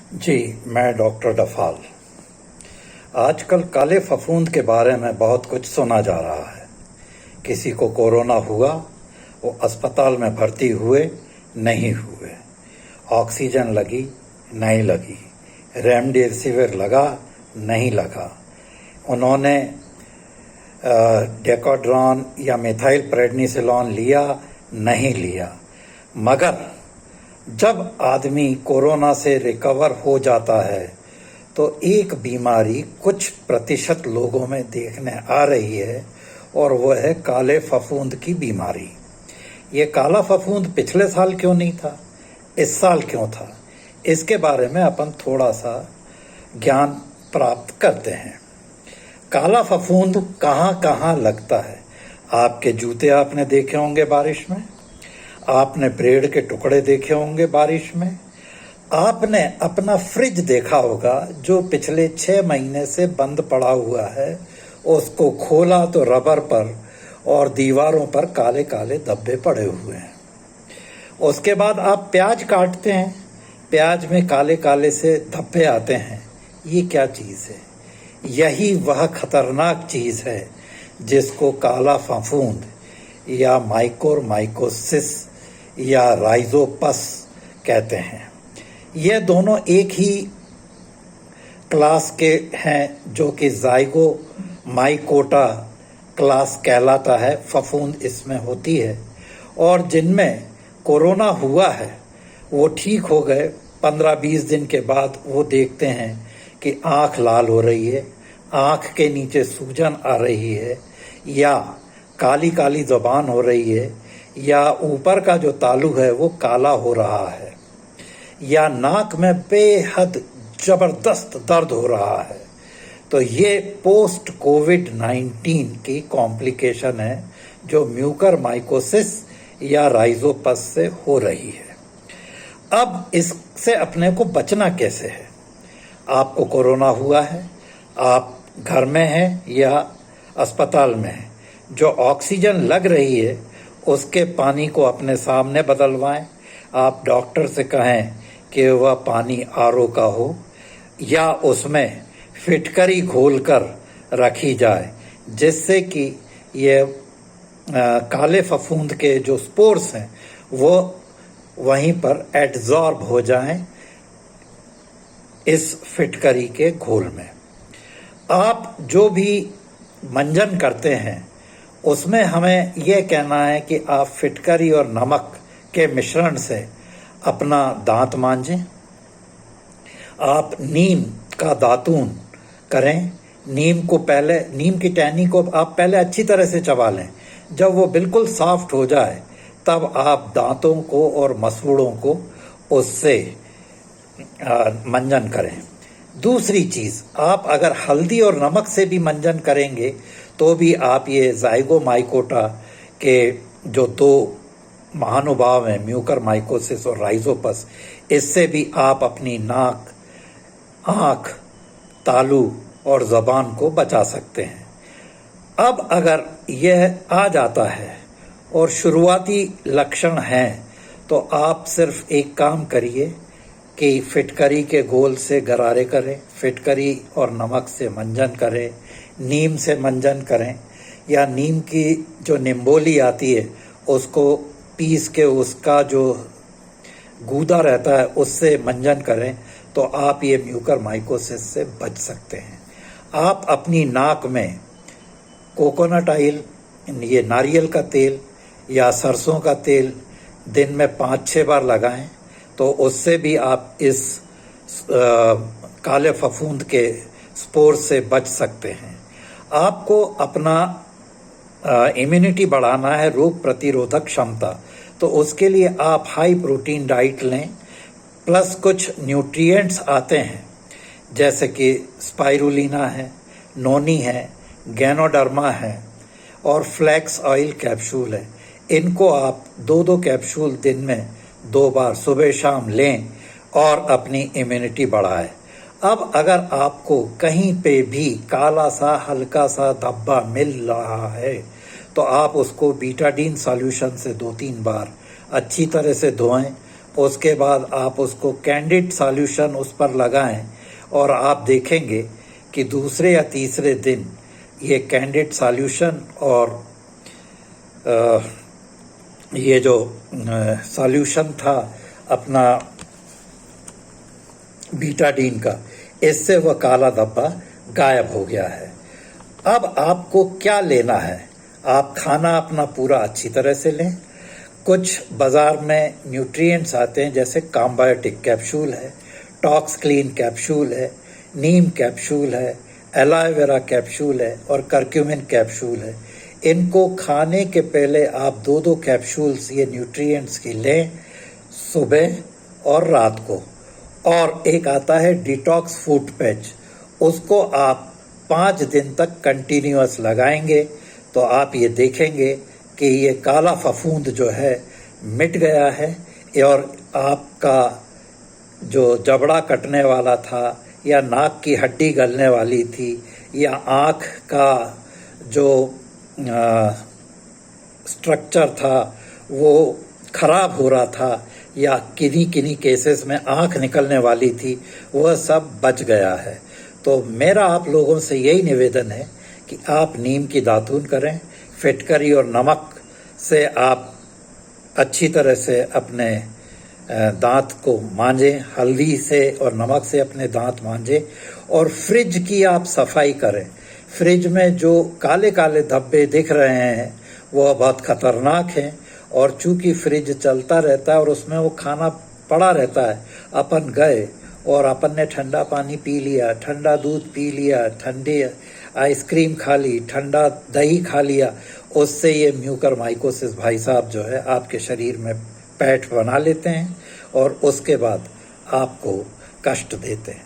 जी, मैं डॉक्टर डफाल। आजकल काले फफूंद के बारे में बहुत कुछ सुना जा रहा है। किसी को कोरोना हुआ, वो अस्पताल में भर्ती हुए, नहीं हुए। ऑक्सीजन लगी, नहीं लगी। रेमडेसिविर लगा, नहीं लगा। उन्होंने डेकोड्रॉन या मिथाइल प्रेडनिसोलोन लिया, नहीं लिया। मगर जब आदमी कोरोना से रिकवर हो जाता है तो एक बीमारी कुछ प्रतिशत लोगों में देखने आ रही है, और वह है काले फफूंद की बीमारी। ये काला फफूंद पिछले साल क्यों नहीं था, इस साल क्यों था, इसके बारे में अपन थोड़ा सा ज्ञान प्राप्त करते हैं। काला फफूंद कहाँ कहाँ लगता है? आपके जूते आपने देखे होंगे बारिश में, आपने ब्रेड के टुकड़े देखे होंगे बारिश में, आपने अपना फ्रिज देखा होगा जो पिछले 6 महीने से बंद पड़ा हुआ है। उसको खोला तो रबर पर और दीवारों पर काले काले धब्बे पड़े हुए हैं। उसके बाद आप प्याज काटते हैं, प्याज में काले काले से धब्बे आते हैं। ये क्या चीज़ है? यही वह खतरनाक चीज़ है जिसको काला फफूंद या माइकोरमाइकोसिस या राइजोपस कहते हैं। ये दोनों एक ही क्लास के हैं जो कि ज़ाइगोमाइकोटा क्लास कहलाता है। फफूंद इसमें होती है, और जिनमें कोरोना हुआ है वो ठीक हो गए। 15-20 दिन के बाद वो देखते हैं कि आँख लाल हो रही है, आँख के नीचे सूजन आ रही है, या काली काली ज़ुबान हो रही है, या ऊपर का जो तालू है वो काला हो रहा है, या नाक में बेहद ज़बरदस्त दर्द हो रहा है। तो ये पोस्ट कोविड-19 की कॉम्प्लिकेशन है जो म्यूकरमाइकोसिस या राइजोपस से हो रही है। अब इससे अपने को बचना कैसे है? आपको कोरोना हुआ है, आप घर में हैं या अस्पताल में हैं, जो ऑक्सीजन लग रही है उसके पानी को अपने सामने बदलवाएं। आप डॉक्टर से कहें कि वह पानी आरओ का हो, या उसमें फिटकरी घोलकर रखी जाए, जिससे कि ये काले फफूंद के जो स्पोर्स हैं वो वहीं पर एड्जॉर्ब हो जाएं इस फिटकरी के घोल में। आप जो भी मंजन करते हैं उसमें हमें यह कहना है कि आप फिटकरी और नमक के मिश्रण से अपना दांत मांजें। आप नीम का दातून करें। नीम की टहनी को आप पहले अच्छी तरह से चबा लें। जब वो बिल्कुल सॉफ्ट हो जाए तब आप दांतों को और मसूड़ों को उससे मंजन करें। दूसरी चीज़, आप अगर हल्दी और नमक से भी मंजन करेंगे तो भी आप ये ज़ाइगोमाइकोटा के जो 2 महानुभाव हैं, म्यूकरमाइकोसिस और राइजोपस, इससे भी आप अपनी नाक, आँख, तालू और ज़बान को बचा सकते हैं। अब अगर यह आ जाता है और शुरुआती लक्षण हैं तो आप सिर्फ एक काम करिए कि फिटकरी के घोल से गरारे करें, फिटकरी और नमक से मंजन करें, नीम से मंजन करें, या नीम की जो निम्बोली आती है उसको पीस के उसका जो गूदा रहता है उससे मंजन करें, तो आप ये म्यूकरमाइकोसिस से बच सकते हैं। आप अपनी नाक में कोकोनट ऑयल, ये नारियल का तेल या सरसों का तेल दिन में 5-6 बार लगाएं, तो उससे भी आप इस काले फफूंद के स्पोर से बच सकते हैं। आपको अपना इम्यूनिटी बढ़ाना है, रोग प्रतिरोधक क्षमता, तो उसके लिए आप हाई प्रोटीन डाइट लें, प्लस कुछ न्यूट्रिएंट्स आते हैं जैसे कि स्पाइरुलिना है, नोनी है, गैनोडर्मा है और फ्लैक्स ऑयल कैप्सूल है। इनको आप 2-2 कैप्सूल दिन में 2 बार सुबह शाम लें और अपनी इम्यूनिटी बढ़ाएं। अब अगर आपको कहीं पे भी काला सा हल्का सा धब्बा मिल रहा है तो आप उसको बीटाडीन सॉल्यूशन से 2-3 बार अच्छी तरह से धोएं, उसके बाद आप उसको कैंडिड सॉल्यूशन उस पर लगाएं और आप देखेंगे कि दूसरे या तीसरे दिन ये कैंडिड सॉल्यूशन और ये जो सॉल्यूशन था अपना बीटाडीन का, इससे वह काला धब्बा गायब हो गया है। अब आपको क्या लेना है? आप खाना अपना पूरा अच्छी तरह से लें। कुछ बाज़ार में न्यूट्रिएंट्स आते हैं, जैसे काम्बायोटिक कैप्सूल है, टॉक्स क्लीन कैप्सूल है, नीम कैप्सूल है, एलोवेरा कैप्सूल है और करक्यूमिन कैप्सूल है। इनको खाने के पहले आप 2-2 कैप्सूल्स ये न्यूट्रिएंट्स की लें, सुबह और रात को। और एक आता है डिटॉक्स फूड पैच, उसको आप 5 दिन तक कंटिन्यूअस लगाएंगे तो आप ये देखेंगे कि ये काला फफूंद जो है मिट गया है और आपका जो जबड़ा कटने वाला था या नाक की हड्डी गलने वाली थी या आँख का जो स्ट्रक्चर था वो खराब हो रहा था या किन्हीं केसेस में आँख निकलने वाली थी, वह सब बच गया है। तो मेरा आप लोगों से यही निवेदन है कि आप नीम की दातून करें, फिटकरी और नमक से आप अच्छी तरह से अपने दांत को मांजें, हल्दी से और नमक से अपने दांत मांजें और फ्रिज की आप सफाई करें। फ्रिज में जो काले काले धब्बे दिख रहे हैं वो बहुत खतरनाक हैं और चूंकि फ्रिज चलता रहता है और उसमें वो खाना पड़ा रहता है, अपन गए और अपन ने ठंडा पानी पी लिया, ठंडा दूध पी लिया, ठंडी आइसक्रीम खा ली, ठंडा दही खा लिया, उससे ये म्यूकरमाइकोसिस भाई साहब जो है आपके शरीर में पैठ बना लेते हैं और उसके बाद आपको कष्ट देते हैं।